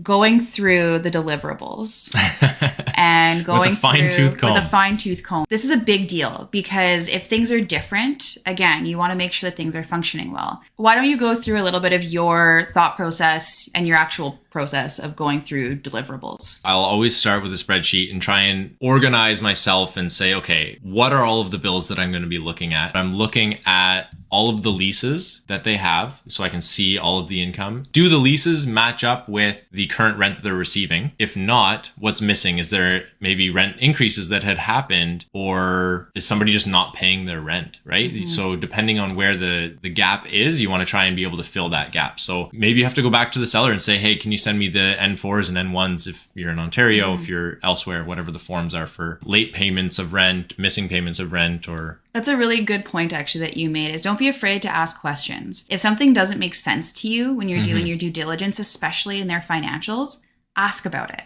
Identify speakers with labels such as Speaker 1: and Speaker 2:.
Speaker 1: going through the deliverables and going
Speaker 2: with a fine-tooth comb.
Speaker 1: With a fine-tooth comb. This is a big deal because if things are different, again, you want to make sure that things are functioning well. Why don't you go through a little bit of your thought process and your actual process of going through deliverables?
Speaker 2: I'll always start with a spreadsheet and try and organize myself and say, okay, what are all of the bills that I'm going to be looking at? I'm looking at all of the leases that they have so I can see all of the income. Do the leases match up with the current rent that they're receiving? If not, what's missing? Is there maybe rent increases that had happened, or is somebody just not paying their rent, right? Mm-hmm. So depending on where the gap is, you want to try and be able to fill that gap. So maybe you have to go back to the seller and say, hey, can you send me the N4s and N1s if you're in Ontario, if you're elsewhere, whatever the forms are for late payments of rent, missing payments of rent, or...
Speaker 1: That's a really good point, actually, that you made, is don't be afraid to ask questions. If something doesn't make sense to you when you're doing your due diligence, especially in their financials, ask about it.